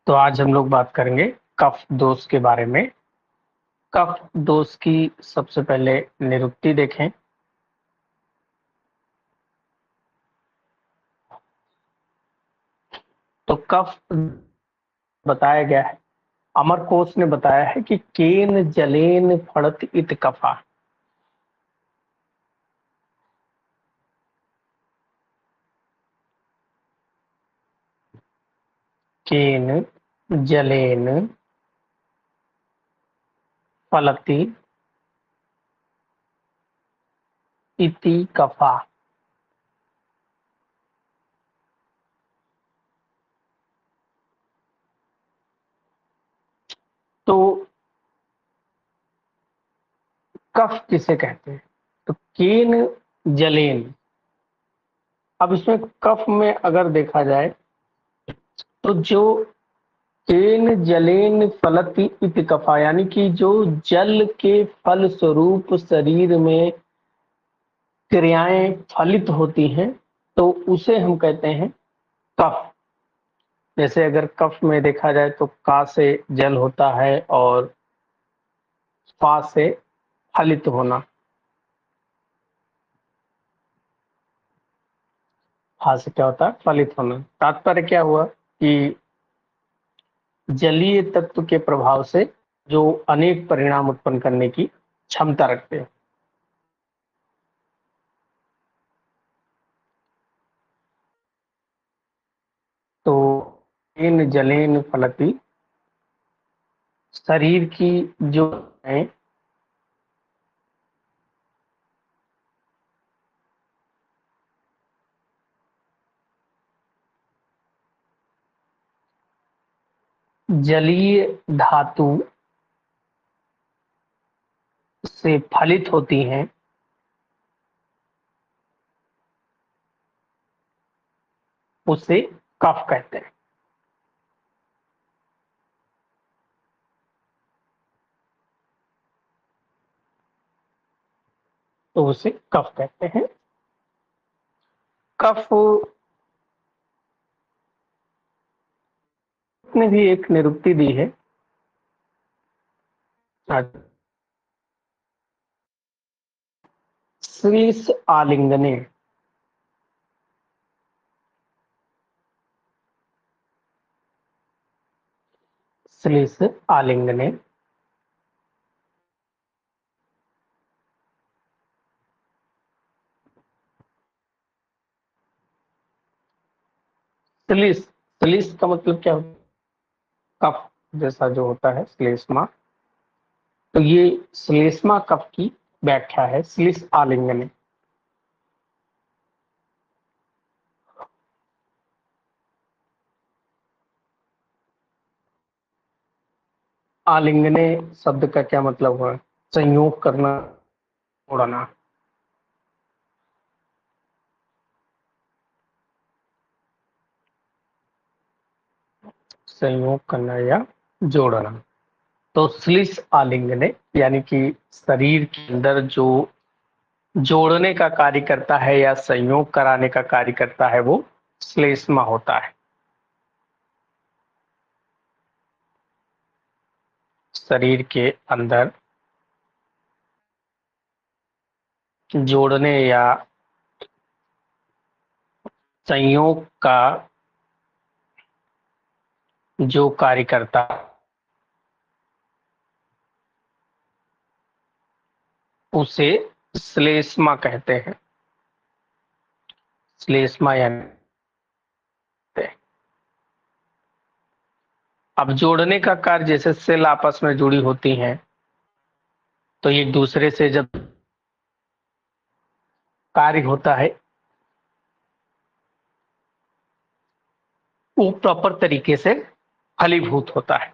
तो आज हम लोग बात करेंगे कफ दोष के बारे में। कफ दोष की सबसे पहले निरुक्ति देखें। तो कफ बताया गया है, अमरकोश ने बताया है कि केन जलेन फड़त इत कफा। केन जलेन फलति इति कफा। तो कफ किसे कहते हैं? तो केन जलेन। अब इसमें कफ में अगर देखा जाए तो जो केन जलेन फलति इति कफा, यानी कि जो जल के फल स्वरूप शरीर में क्रियाएं फलित होती हैं तो उसे हम कहते हैं कफ। जैसे अगर कफ में देखा जाए तो का से जल होता है और फा से फलित होना, फा से क्या होता है? फलित होना। तात्पर्य क्या हुआ कि जलीय तत्व के प्रभाव से जो अनेक परिणाम उत्पन्न करने की क्षमता रखते हैं। तो इन जलेन फलती, शरीर की जो है जलीय धातु से फलित होती हैं, उसे कफ कहते हैं। तो उसे कफ कहते हैं। कफ ने भी एक निरुक्ति दी है। श्लीष आलिंगने। श्लीष आलिंगने श्लीष, श्लीष का मतलब क्या होता है? कफ जैसा जो होता है श्लेष्मा। तो ये श्लेष्मा कफ की व्याख्या है श्लीष आलिंगने। आलिंगने शब्द का क्या मतलब हुआ? संयोग करना, जोड़ना। संयोग करना या जोड़ना। तो श्लीष आलिंगने यानी कि शरीर के अंदर जो जोड़ने का कार्य करता है या संयोग कराने का कार्य करता है वो श्लेष्मा होता है। शरीर के अंदर जोड़ने या संयोग का जो कार्य करता है उसे श्लेष्मा कहते हैं। श्लेष्मा यानी, अब जोड़ने का कार्य, जैसे सेल आपस में जुड़ी होती हैं तो एक दूसरे से जब कार्य होता है वो प्रॉपर तरीके से फलीभूत होता है।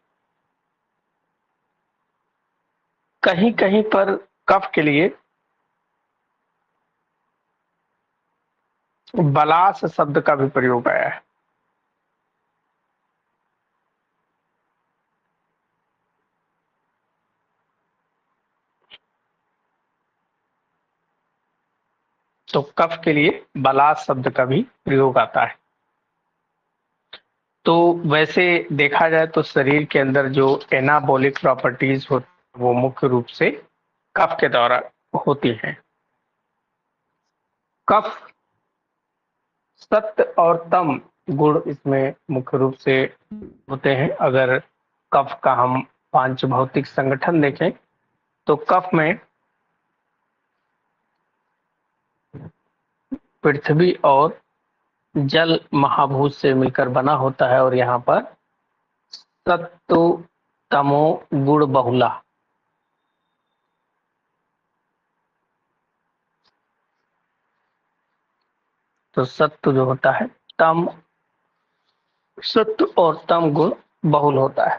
कहीं कहीं पर कफ के लिए बलास शब्द का भी प्रयोग आया है। तो कफ के लिए बलास शब्द का भी प्रयोग आता है। तो वैसे देखा जाए तो शरीर के अंदर जो एनाबॉलिक प्रॉपर्टीज होती वो मुख्य रूप से कफ के द्वारा होती हैं। कफ, सत्व और तम गुण इसमें मुख्य रूप से होते हैं। अगर कफ का हम पांच भौतिक संगठन देखें तो कफ में पृथ्वी और जल महाभूत से मिलकर बना होता है और यहाँ पर सत्व तमो गुण बहुला। तो सत्व जो होता है, तम, सत्व और तम गुण बहुल होता है।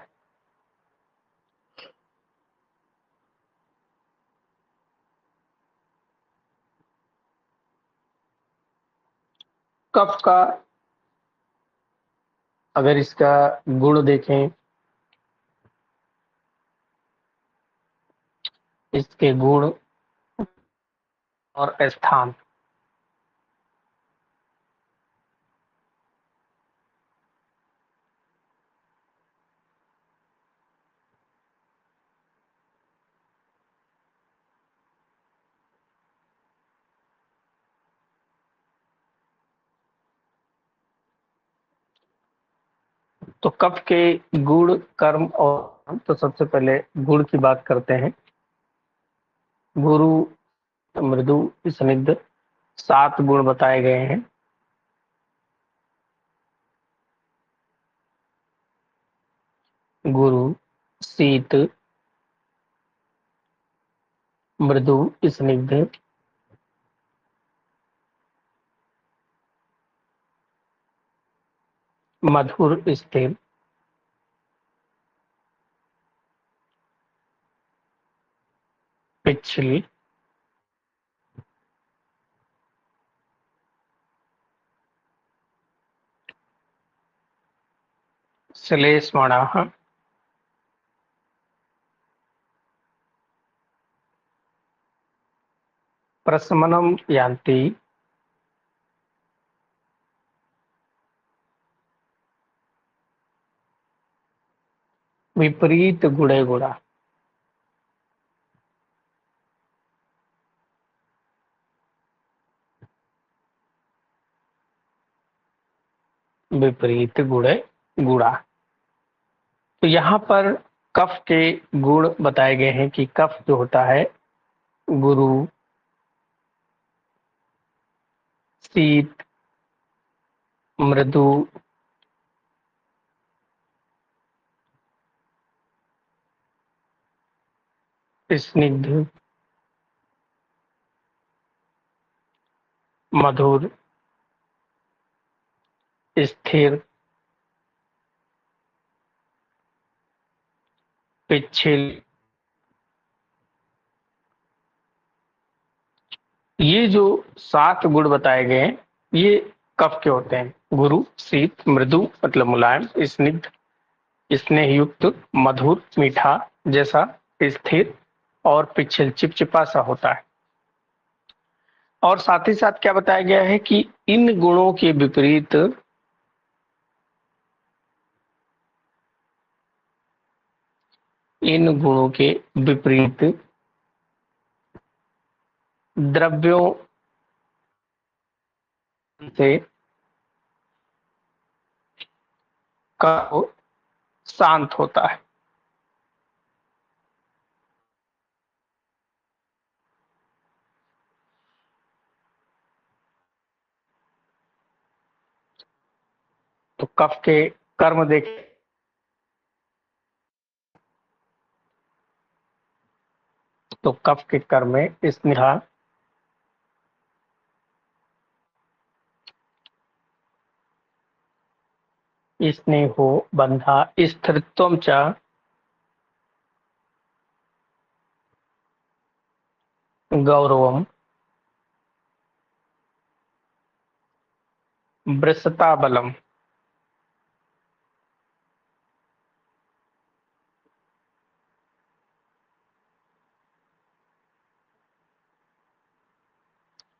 कफ का अगर इसका गुण देखें, इसके गुण और स्थान, तो कफ के गुण, कर्म और तो सबसे पहले गुण की बात करते हैं। गुरु, मृदु, स्निग्ध, सात गुण बताए गए हैं। गुरु, शीत, मृदु, स्निग्ध, मधुर, स्थिर, पिछल, श्लेष्मणः, प्रशमनम यान्ति, विपरीत गुणे गुणा। विपरीत गुणे गुणा। तो यहाँ पर कफ के गुण बताए गए हैं कि कफ जो होता है, गुरु, शीत, मृदु, स्निग्ध, मधुर, स्थिर, पिछल। ये जो सात गुण बताए गए हैं ये कफ के होते हैं। गुरु, शीत, मृदु मतलब मुलायम, स्निग्ध स्नेह युक्त, मधुर मीठा जैसा, स्थिर और पिछल चिपचिपा सा होता है। और साथ ही साथ क्या बताया गया है कि इन गुणों के विपरीत, इन गुणों के विपरीत द्रव्यों से कफ शांत होता है। तो कफ के कर्म देखें, तो कफ के कर्म में स्नेहा, स्नेहो बंधा, स्थिरत्वम च, गौरवम, वृषता बलम।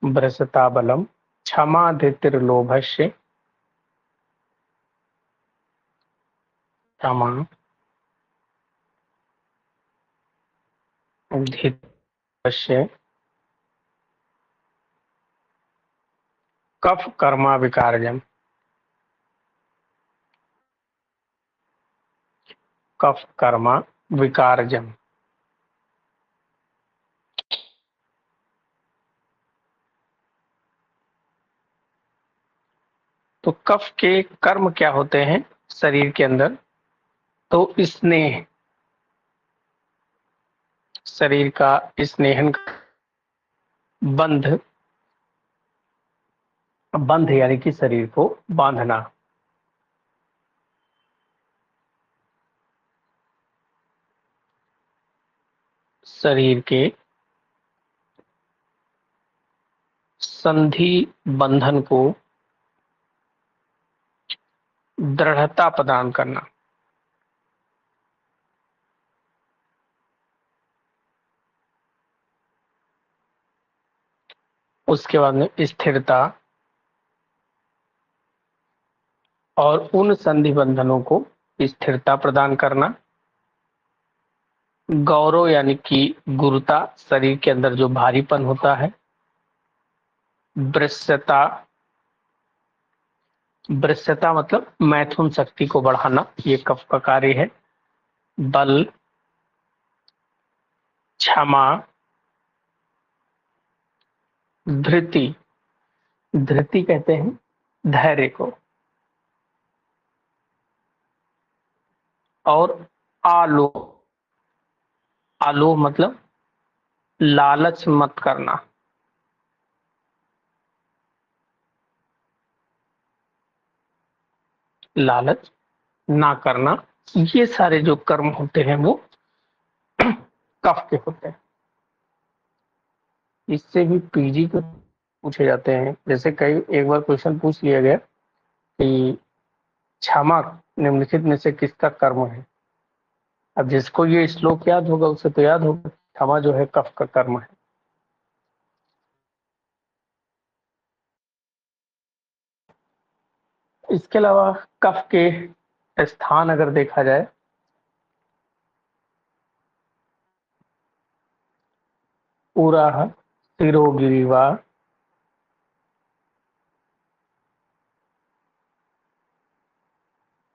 वृषता बलम, क्षमा धृतिर्लोभस्य, क्षमा धितस्य कफ कर्मा विकारजम। कफ कर्मा विकारजम। तो कफ के कर्म क्या होते हैं शरीर के अंदर? तो स्नेह, शरीर का स्नेहन, बंध, बंध यानी कि शरीर को बांधना। शरीर के संधि बंधन को दृढ़ता प्रदान करना। उसके बाद में स्थिरता, और उन संधि बंधनों को स्थिरता प्रदान करना। गौरव यानी कि गुरुता, शरीर के अंदर जो भारीपन होता है। वृश्यता, वृश्यता मतलब मैथुन शक्ति को बढ़ाना, ये कफ का कार्य है। बल, क्षमा, धृति, धृति कहते हैं धैर्य को, और आलोह, आलोह मतलब लालच मत करना। लालच ना करना। ये सारे जो कर्म होते हैं वो कफ के होते हैं। इससे भी पीजी को पूछे जाते हैं। जैसे कई एक बार क्वेश्चन पूछ लिया गया कि क्षमा निम्नलिखित में से किसका कर्म है। अब जिसको ये श्लोक याद होगा उसे तो याद होगा क्षमा जो है कफ का कर्म है। इसके अलावा कफ के स्थान अगर देखा जाए, पूरा शिरोगिरीवा,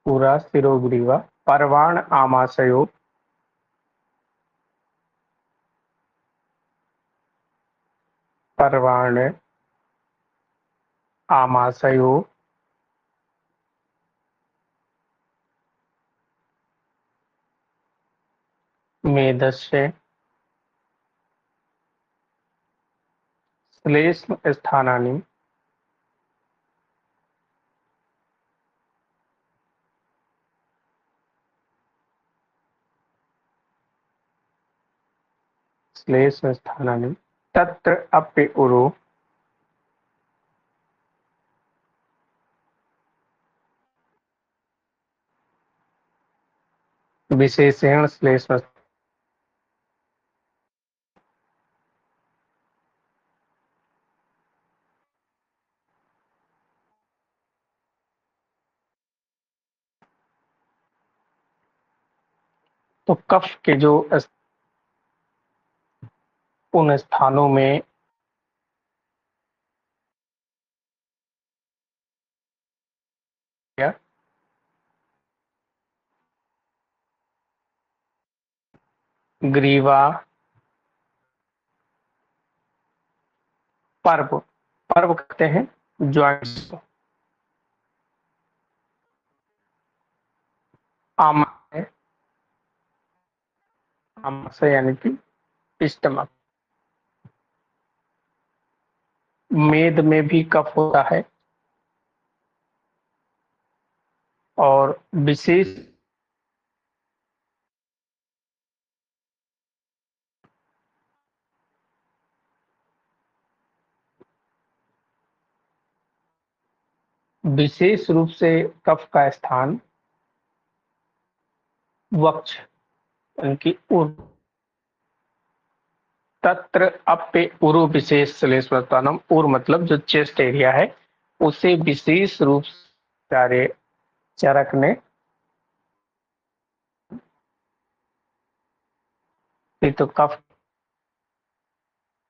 पूरा शिरोगिरीवा, पर्वाण आमाशयो, पर्वाण आमाशयो, मेदस्य, श्लेष्म स्थानानि, श्लेष्म स्थानानि, तत्र अपि उरु, विशेषण श्लेष्म। तो कफ के जो उन स्थानों में या ग्रीवा, पर्व, पर्व कहते हैं ज्वाइंट्स को। आमाशय, आमाशय यानी कि स्टमक। मेद में भी कफ होता है, और विशेष विशेष रूप से कफ का स्थान वक्ष यानी कि उर, तत्र अपे उरु विशेष श्लेष्मस्थानम। उर मतलब जो चेस्ट एरिया है उसे विशेष रूप से चरक ने ये तो कफ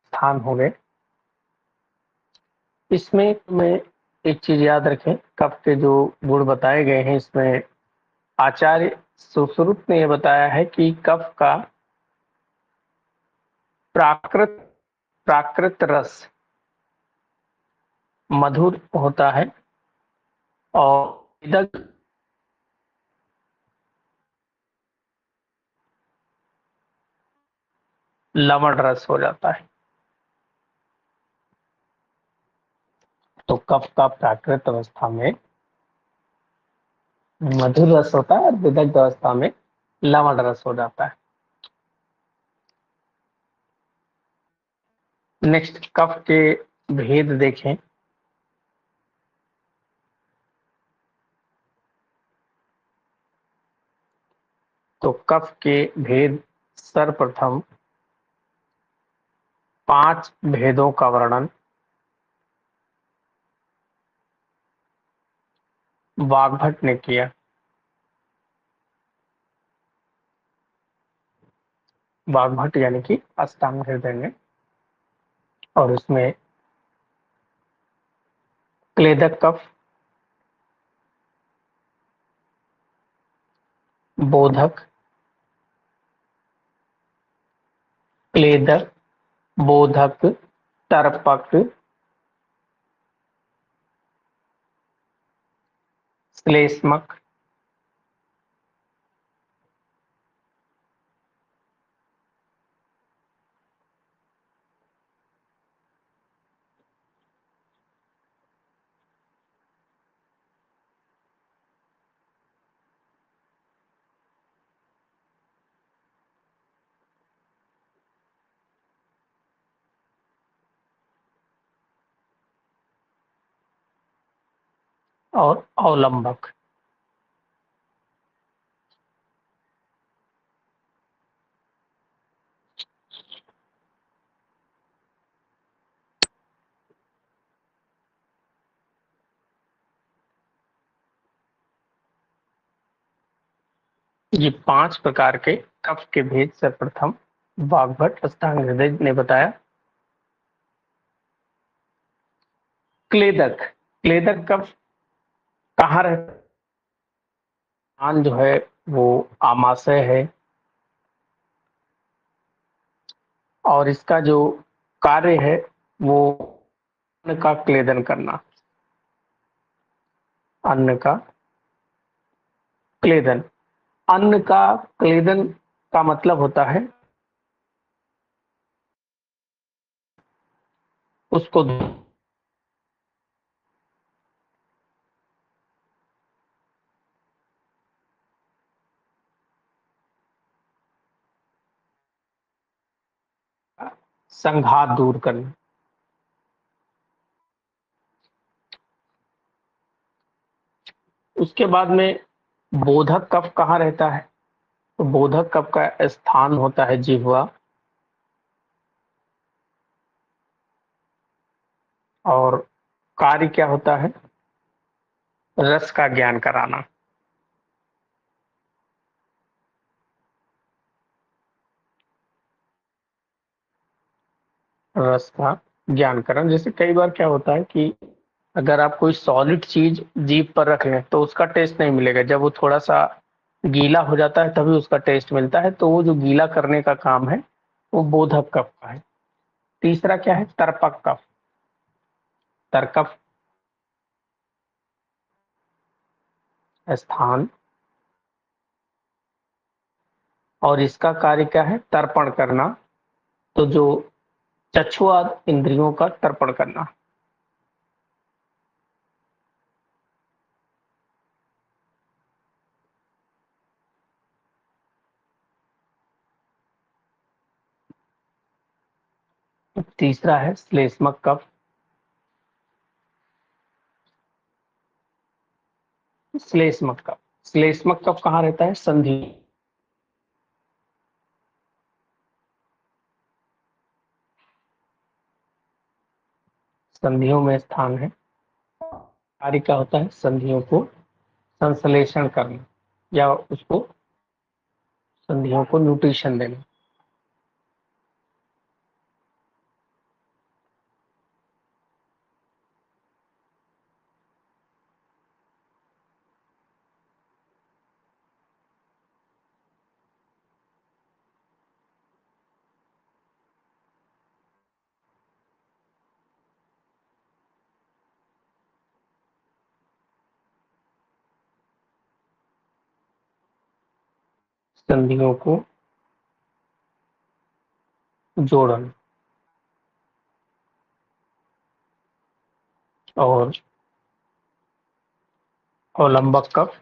स्थान हो गए। इसमें में एक चीज याद रखें, कफ के जो गुण बताए गए हैं इसमें आचार्य सुश्रुत ने यह बताया है कि कफ का प्राकृत प्राकृत रस मधुर होता है और विदग्ध लवण रस हो जाता है। तो कफ का प्राकृत अवस्था में मधुर रस होता है और विदग्ध अवस्था में लवण रस हो जाता है। नेक्स्ट, कफ के भेद देखें। तो कफ के भेद, सर्वप्रथम 5 भेदों का वर्णन वाग्भट ने किया। वाग्भट यानी कि अष्टांग हृदय में, और उसमें क्लेदक कफ, बोधक, क्लेदक, बोधक, तर्पक, श्लेष्मक, और अवलंबक। ये 5 प्रकार के कफ के भेद सर्वप्रथम वाग्भट अष्टांग हृदय ने बताया। क्लेदक, क्लेदक कफ कहाँ रहता है? स्थान जो है वो आमाशय है, और इसका जो कार्य है वो अन्न का क्लेदन करना। अन्न का क्लेदन, अन्न का क्लेदन का मतलब होता है उसको संघात दूर करना। उसके बाद में बोधक कफ कहाँ रहता है? तो बोधक कफ का स्थान होता है जिह्वा, और कार्य क्या होता है? रस का ज्ञान कराना। रस का ज्ञान करण, जैसे कई बार क्या होता है कि अगर आप कोई सॉलिड चीज जीभ पर रख लें तो उसका टेस्ट नहीं मिलेगा, जब वो थोड़ा सा गीला हो जाता है तभी उसका टेस्ट मिलता है। तो वो जो गीला करने का काम है वो बोधक कफ का है। तीसरा क्या है? तर्पक कफ। तर्कफ स्थान, और इसका कार्य क्या है? तर्पण करना। तो जो चक्षुआ इंद्रियों का तर्पण करना। तीसरा है श्लेष्मक कफ। श्लेष्मक कफ, श्लेष्मक कफ कहाँ रहता है? संधि, संधियों में स्थान है। कार्य क्या होता है? संधियों को संश्लेषण करना, या उसको संधियों को न्यूट्रिशन देना। संधियों को जोड़न। और अवलंबक कफ,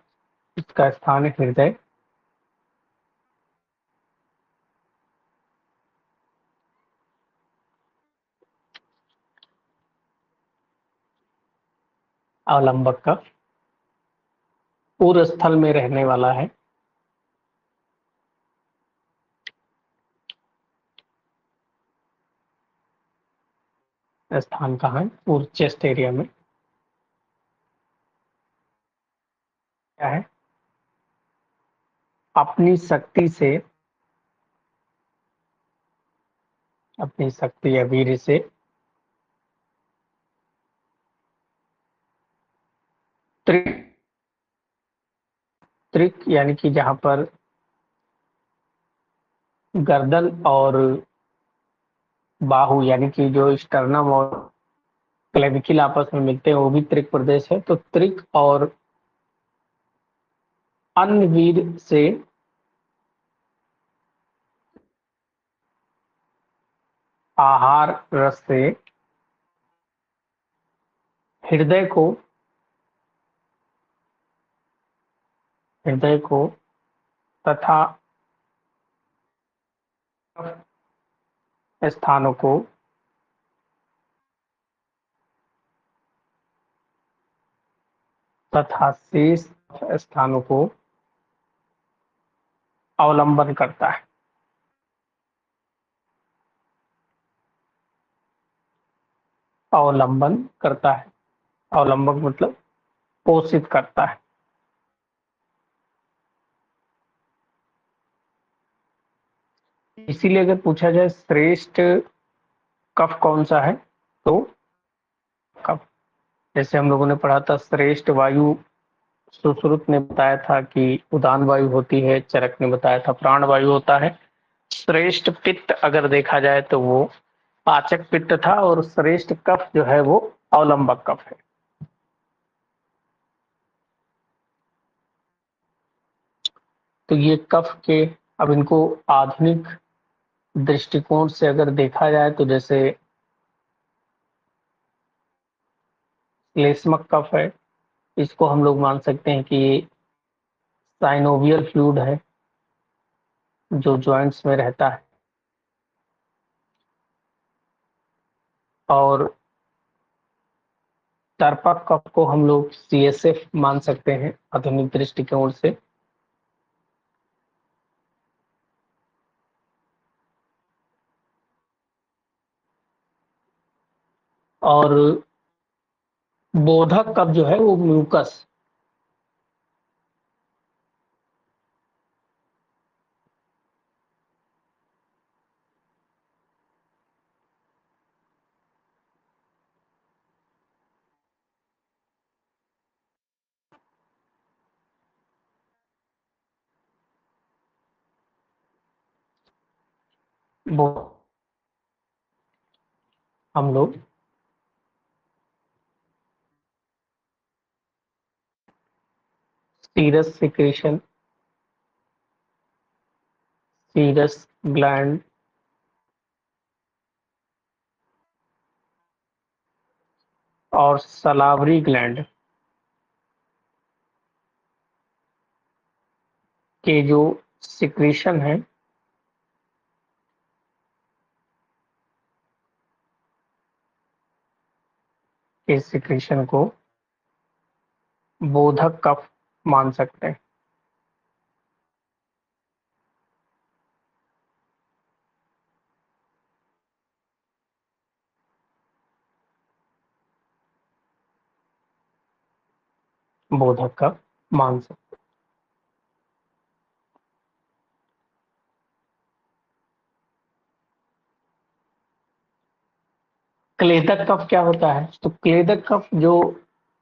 इसका स्थान है हृदय। अवलंबक कफ पूर्व स्थल में रहने वाला है। स्थान कहाँ है? पूर्व चेस्ट एरिया में। क्या है? अपनी शक्ति से, अपनी शक्ति या वीर्य से त्रिक, त्रिक यानी कि जहां पर गर्दन और बाहु यानी कि जो स्टर्नम और क्लेविकल आपस में मिलते हैं वो भी त्रिक प्रदेश है। तो त्रिक और अन्य वीर से आहार रस से हृदय को, हृदय को तथा स्थानों को तथा शेष स्थानों को अवलंबन करता है। अवलंबन करता है, अवलंबक मतलब पोषित करता है। इसीलिए अगर पूछा जाए श्रेष्ठ कफ कौन सा है, तो कफ, जैसे हम लोगों ने पढ़ा था श्रेष्ठ वायु, सुश्रुत ने बताया था कि उदान वायु होती है, चरक ने बताया था प्राण वायु होता है। श्रेष्ठ पित्त अगर देखा जाए तो वो पाचक पित्त था, और श्रेष्ठ कफ जो है वो अवलंबक कफ है। तो ये कफ के, अब इनको आधुनिक दृष्टिकोण से अगर देखा जाए तो जैसे श्लेष्मक कफ है, इसको हम लोग मान सकते हैं कि साइनोवियल फ्लूइड है जो जॉइंट्स में रहता है। और तर्पक कफ को हम लोग सीएसएफ मान सकते हैं आधुनिक दृष्टिकोण से। और बोधक कफ जो है वो म्यूकस। वो हम लोग सीरस सिक्रेशन, सीरस ग्लैंड और सलावरी ग्लैंड के जो सिक्रेशन है, इस सिक्रेशन को बोधक कफ मान सकते हैं। बोधक कफ मान सकते हैं। क्लेदक कफ क्या होता है? तो क्लेदक कफ जो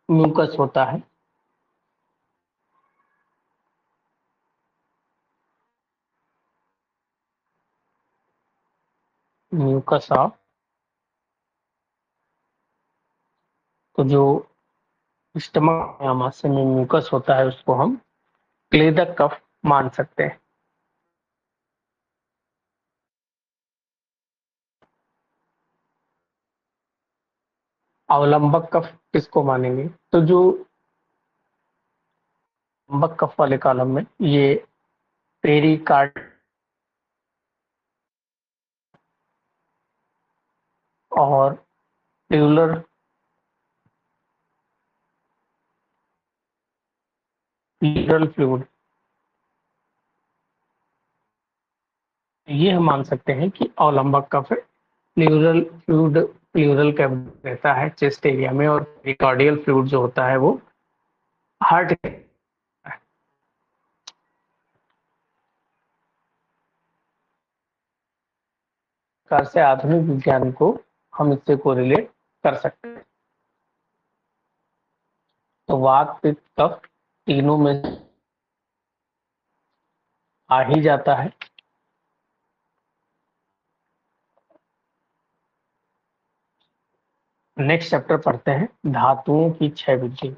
म्यूकस होता है, म्यूकस ऑफ, तो जो स्टमक आमाशय में म्यूकस होता है उसको हम क्लेदक कफ मान सकते हैं। अवलंबक कफ किसको मानेंगे? तो जो लंबक कफ वाले कॉलम में ये पेरिकार्ड और ट्यूलर प्लूरल फ्लूइड, ये हम मान सकते हैं कि अवलंबक कफ प्लूरल फ्लूइड प्लूरल कैविटी रहता है चेस्ट एरिया में, और पेरिकार्डियल फ्लूइड जो होता है वो हार्ट प्रकार से आधुनिक विज्ञान को हम इससे कोरिलेट कर सकते हैं। तो वात पित्त कफ तीनों में आ ही जाता है। नेक्स्ट चैप्टर पढ़ते हैं धातुओं की क्षय वृद्धि।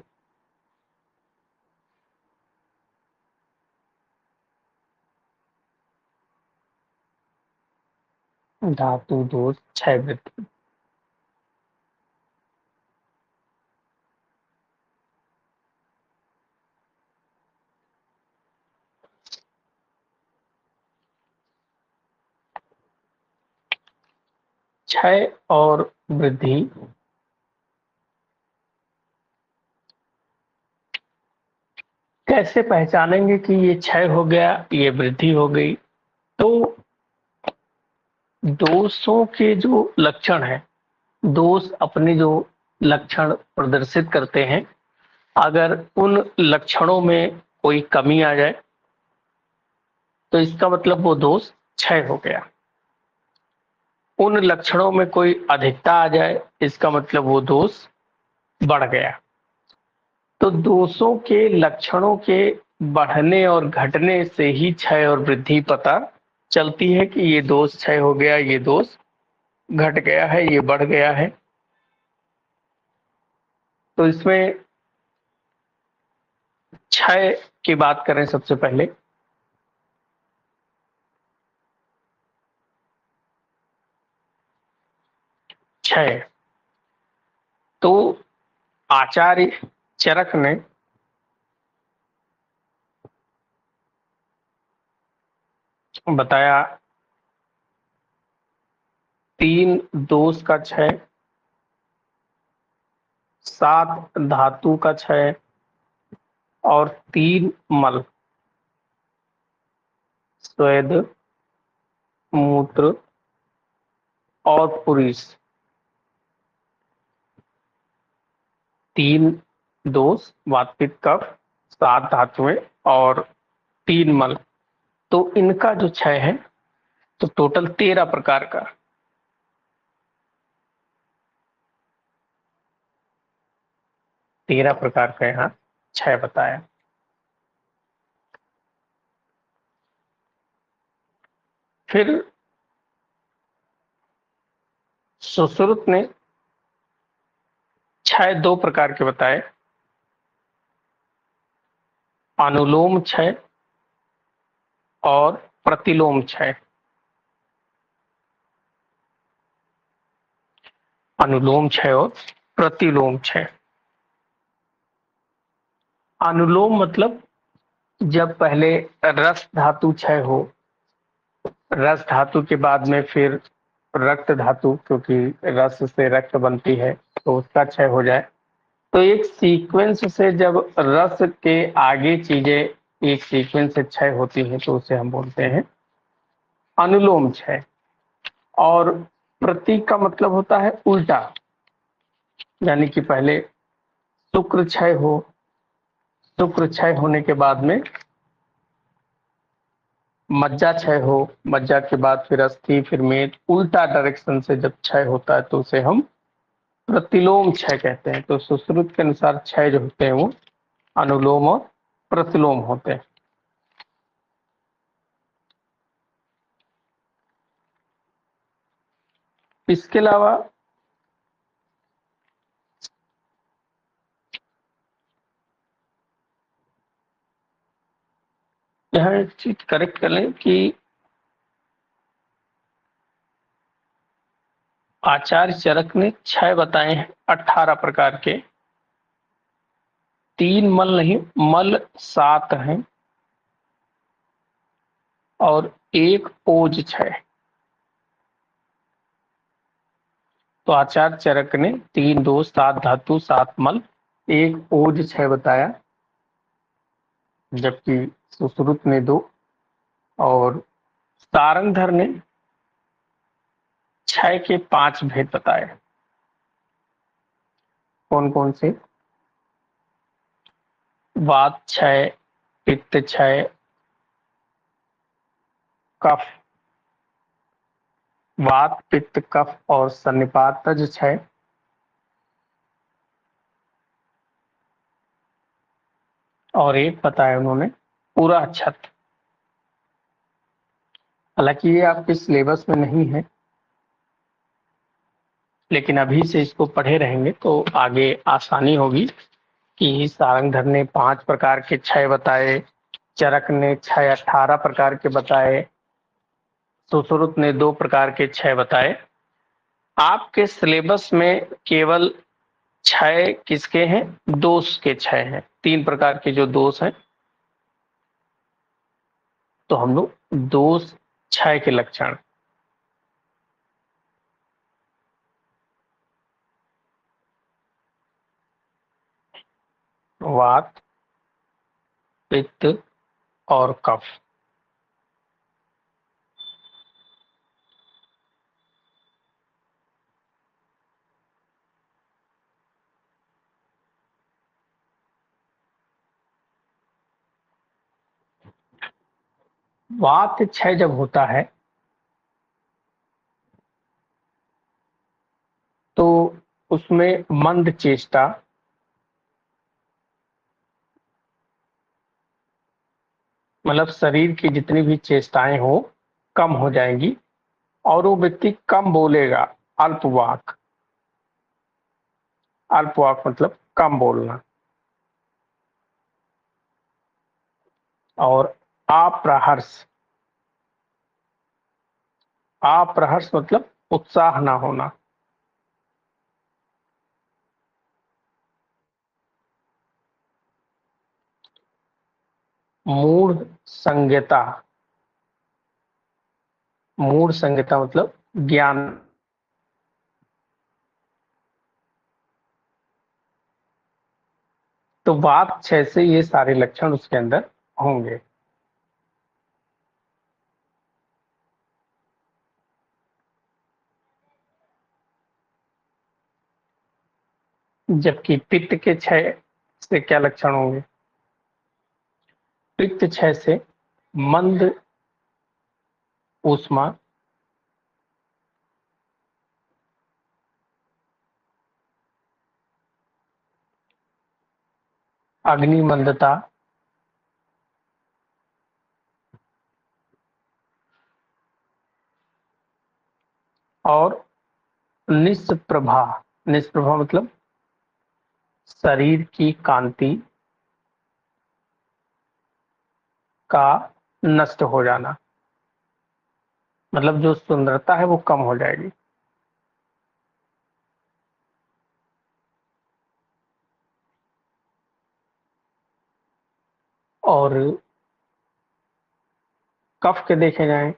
धातु दोष क्षय वृद्धि। क्षय और वृद्धि कैसे पहचानेंगे कि ये क्षय हो गया, ये वृद्धि हो गई? तो दोषों के जो लक्षण है, दोष अपने जो लक्षण प्रदर्शित करते हैं, अगर उन लक्षणों में कोई कमी आ जाए तो इसका मतलब वो दोष क्षय हो गया। उन लक्षणों में कोई अधिकता आ जाए, इसका मतलब वो दोष बढ़ गया। तो दोषों के लक्षणों के बढ़ने और घटने से ही क्षय और वृद्धि पता चलती है कि ये दोष क्षय हो गया, ये दोष घट गया है, ये बढ़ गया है। तो इसमें क्षय की बात करें सबसे पहले, क्षय तो आचार्य चरक ने बताया 3 दोष का क्षय, 7 धातु का क्षय और 3 मल, स्वेद, मूत्र और पुरुष। 3 दोष वात पित्त कफ, 7 धातुएं और 3 मल, तो इनका जो क्षय है तो टोटल 13 प्रकार का, 13 प्रकार का यहाँ क्षय बताया। फिर सुश्रुत ने क्षय 2 प्रकार के बताए, अनुलोम क्षय और प्रतिलोम क्षय। अनुलोम क्षय और प्रतिलोम क्षय। अनुलोम मतलब जब पहले रस धातु क्षय हो, रस धातु के बाद में फिर रक्त धातु, क्योंकि रस से रक्त बनती है, तो उसका क्षय हो जाए। तो एक सीक्वेंस से जब रस के आगे चीजें एक सीक्वेंस से क्षय होती हैं तो उसे हम बोलते हैं अनुलोम क्षय। और प्रति का मतलब होता है उल्टा, यानी कि पहले शुक्र क्षय हो, शुक्र क्षय होने के बाद में मज्जा क्षय हो, मज्जा के बाद फिर अस्थि, फिर मेद, उल्टा डायरेक्शन से जब क्षय होता है तो उसे हम प्रतिलोम क्षय कहते हैं। तो सुश्रुत के अनुसार क्षय जो होते हैं वो अनुलोम और प्रतिलोम होते हैं। इसके अलावा यहाँ एक चीज करेक्ट कर लें कि आचार्य चरक ने 6 बताए हैं 18 प्रकार के। 3 मल नहीं, मल 7 हैं और एक ओज 6। तो आचार्य चरक ने 3 2 7 धातु 7 मल एक ओज 6 बताया, जबकि सुश्रुत ने 2 और सारंगधर ने 6 के 5 भेद बताए। कौन कौन से? वात 6, पित्त 6, कफ, वात पित्त कफ और सन्निपातज 6, और एक बताया उन्होंने पूरा छत। हालांकि ये आपके सिलेबस में नहीं है, लेकिन अभी से इसको पढ़े रहेंगे तो आगे आसानी होगी। कि सारंगधर ने 5 प्रकार के 6 बताए, चरक ने 6 18 प्रकार के बताए, सुश्रुत ने 2 प्रकार के 6 बताए। आपके सिलेबस में केवल 6 किसके हैं? दोष के 6 हैं, 3 प्रकार के जो दोष हैं। तो हम लोग दोष 6 के लक्षण, वात पित्त और कफ। वात 6 जब होता है तो उसमें मंद चेष्टा, मतलब शरीर की जितनी भी चेष्टाएं हो कम हो जाएंगी और वो व्यक्ति कम बोलेगा। अल्पवाक, अल्पवाक मतलब कम बोलना। और अप्रहर्ष, अप्रहर्ष मतलब उत्साह ना होना। मूढ़ संज्ञता, मूढ़ संज्ञता मतलब ज्ञान। तो वात 6 से ये सारे लक्षण उसके अंदर होंगे। जबकि पित्त के 6 से क्या लक्षण होंगे? पित्त 6 से मंद ऊष्मा, अग्नि मंदता, और निष्प्रभा। निष्प्रभा मतलब शरीर की कांति का नष्ट हो जाना, मतलब जो सुंदरता है वो कम हो जाएगी। और कफ के देखे जाएं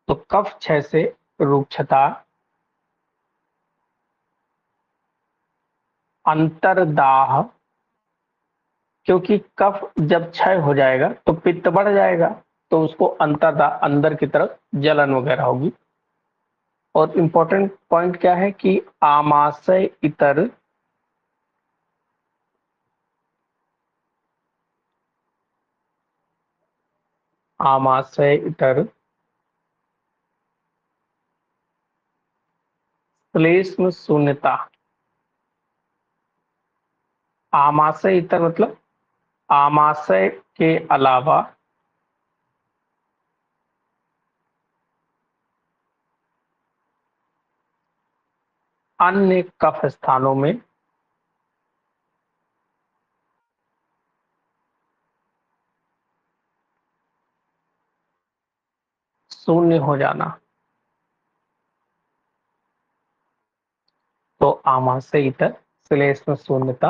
तो कफ 6 से रुक्षता, अंतर्दाह, क्योंकि कफ जब क्षय हो जाएगा तो पित्त बढ़ जाएगा, तो उसको अंतर्दाह, अंदर की तरफ जलन वगैरह होगी। और इम्पोर्टेंट पॉइंट क्या है कि आमाशय इतर, आमाशय इतर श्लेष्म शून्यता। आमाशय इतर मतलब आमाशय के अलावा अन्य कफ स्थानों में शून्य हो जाना। तो आमाशय इतर श्लेष में शून्यता।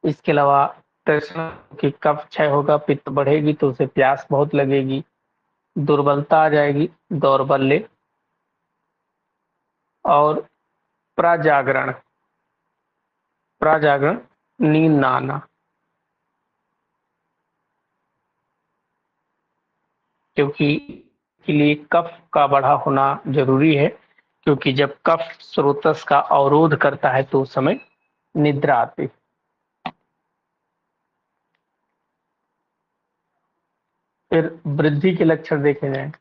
इसके अलावा तृष्णा की कफ क्षय होगा, पित्त बढ़ेगी तो उसे प्यास बहुत लगेगी, दुर्बलता आ जाएगी, दौर्बल्य। और प्राजागरण, प्राजागरण नींद ना आना, क्योंकि के लिए कफ का बढ़ा होना जरूरी है, क्योंकि जब कफ स्रोतस का अवरोध करता है तो उस समय निद्रा आती है। फिर वृद्धि के लक्षण देखे जाएं।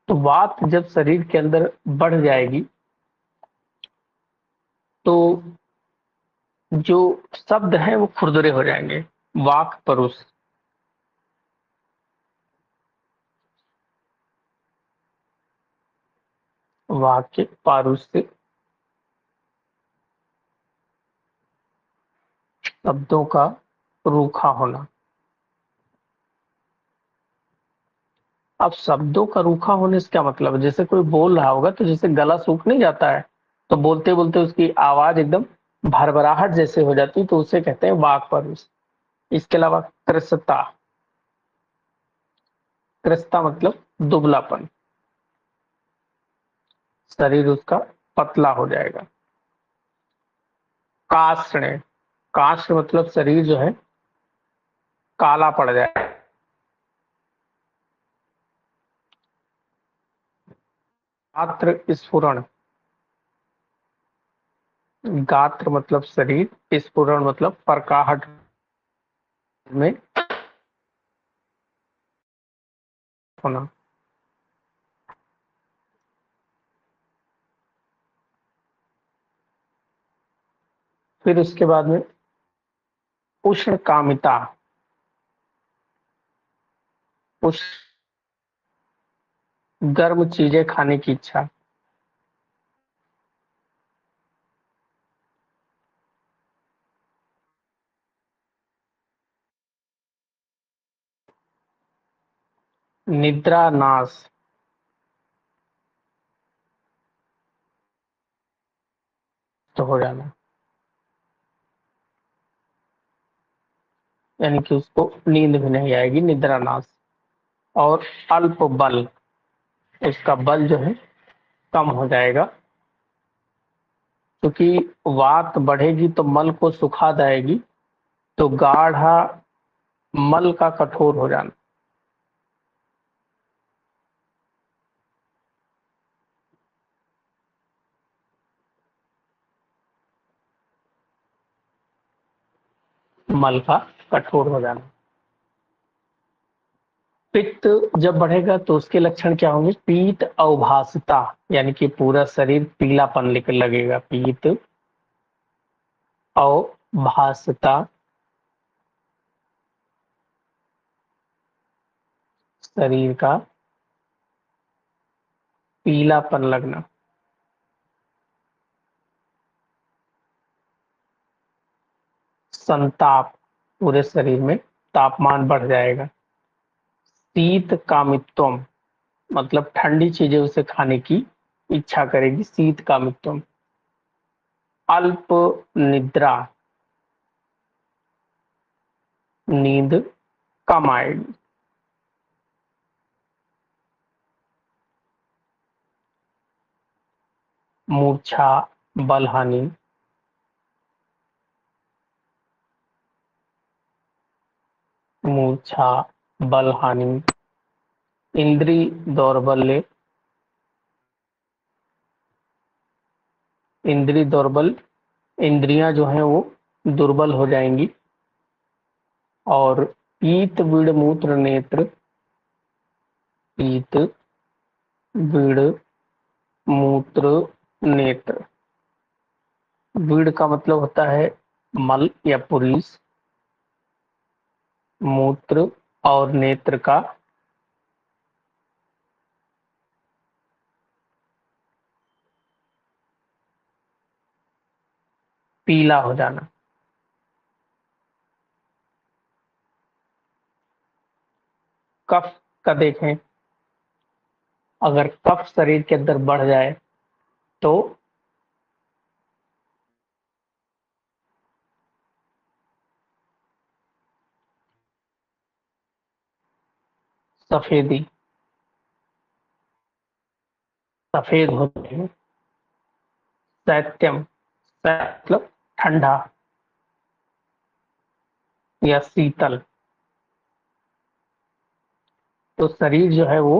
तो वात जब शरीर के अंदर बढ़ जाएगी तो जो शब्द है वो खुरदुरे हो जाएंगे। वाक परुष, वाक्य पारुष्य, शब्दों का रूखा होना। अब शब्दों का रूखा होने से क्या मतलब है? जैसे कोई बोल रहा होगा तो जैसे गला सूख नहीं जाता है, तो बोलते बोलते उसकी आवाज एकदम भरभराहट जैसे हो जाती है, तो उसे कहते हैं वाक परुष। इसके अलावा कृशता, कृशता मतलब दुबलापन, शरीर उसका पतला हो जाएगा। काष्ण, काष्ण मतलब शरीर जो है काला पड़ जाए। गात्र स्फुरण, गात्र मतलब शरीर, स्फुरण मतलब प्रकाहट में होना। फिर उसके बाद में उष्ण कामिता, उस गर्म चीजें खाने की इच्छा। निद्रा नाश, तो हो जाना, यानी कि उसको नींद भी नहीं आएगी, निद्रा नाश। और अल्प बल, उसका बल जो है कम हो जाएगा, क्योंकि वात बढ़ेगी तो मल को सुखा देगी, तो गाढ़ा मल का कठोर हो जाना। मल का कठोर हो जाना। पित्त जब बढ़ेगा तो उसके लक्षण क्या होंगे? पीत अवभासता, यानी कि पूरा शरीर पीलापन लेकर लगेगा। पीत अवभासता, शरीर का पीलापन लगना। संताप, पूरे शरीर में तापमान बढ़ जाएगा। शीत कामित्वम, मतलब ठंडी चीजें उसे खाने की इच्छा करेगी, शीत कामित्वम। अल्प निद्रा, नींद कम आएगी। मूर्छा, बलहानि, मूर्छा, बलहानि। इंद्री दौर्बल्य, इंद्री दौर्बल, इंद्रियां जो हैं वो दुर्बल हो जाएंगी। और पीत विड़ मूत्र नेत्र, पीत बीड़, मूत्र, नेत्र। बीड़ का मतलब होता है मल या पुरीस, मूत्र और नेत्र का पीला हो जाना। कफ का देखें, अगर कफ शरीर के अंदर बढ़ जाए तो सफेदी, सफेद होते हैं। शैत्यम, मतलब ठंडा या शीतल, तो शरीर जो है वो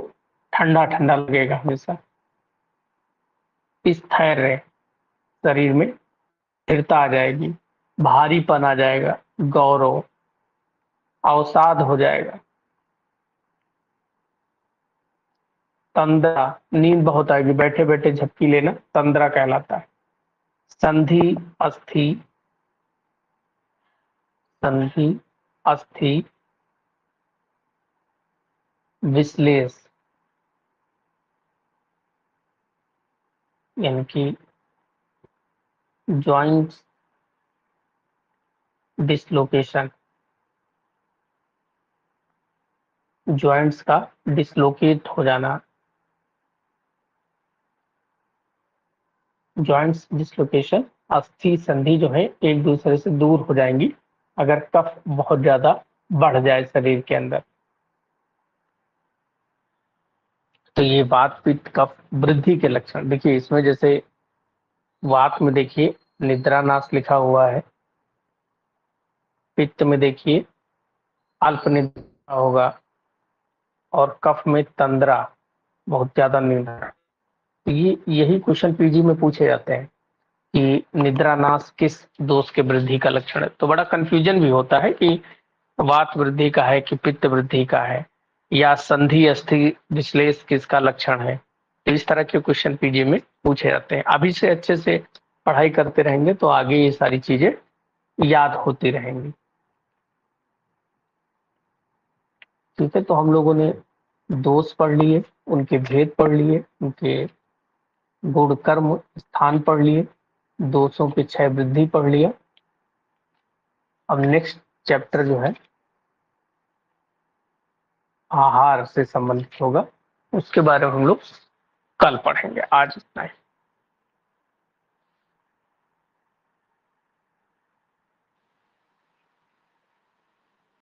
ठंडा ठंडा लगेगा हमेशा। स्थैर्य, शरीर में स्थिरता आ जाएगी, भारीपन आ जाएगा, गौरव, अवसाद हो जाएगा। तंद्रा, नींद बहुत आएगी, बैठे बैठे झपकी लेना तंद्रा कहलाता है। संधि, अस्थि, संधि, अस्थि, विश्लेष, यानी कि जॉइंट्स डिसलोकेशन, जॉइंट्स का डिसलोकेट हो जाना। जॉइंट्स डिसलोकेशन, अस्थि संधि जो है एक दूसरे से दूर हो जाएंगी अगर कफ बहुत ज्यादा बढ़ जाए शरीर के अंदर। तो ये वात पित्त कफ वृद्धि के लक्षण देखिए इसमें, जैसे वात में देखिए निद्रा नाश लिखा हुआ है, पित्त में देखिए अल्प निद्रा होगा, और कफ में तंद्रा, बहुत ज्यादा निद्रा। तो ये यही क्वेश्चन पीजी में पूछे जाते हैं कि निद्रा नाश किस दोष के वृद्धि का लक्षण है। तो बड़ा कंफ्यूजन भी होता है कि वात वृद्धि का है कि पित्त वृद्धि का है, या संधि अस्थि विश्लेष किसका लक्षण है। तो इस तरह के क्वेश्चन पीजी में पूछे जाते हैं। अभी से अच्छे से पढ़ाई करते रहेंगे तो आगे ये सारी चीजें याद होती रहेंगी। ठीक है, तो हम लोगों ने दोष पढ़ लिए, उनके भेद पढ़ लिए, उनके गुण कर्म स्थान पढ़ लिए, दोषों की क्षय वृद्धि पढ़ लिया। अब नेक्स्ट चैप्टर जो है आहार से संबंधित होगा, उसके बारे में हम लोग कल पढ़ेंगे। आज इतना ही।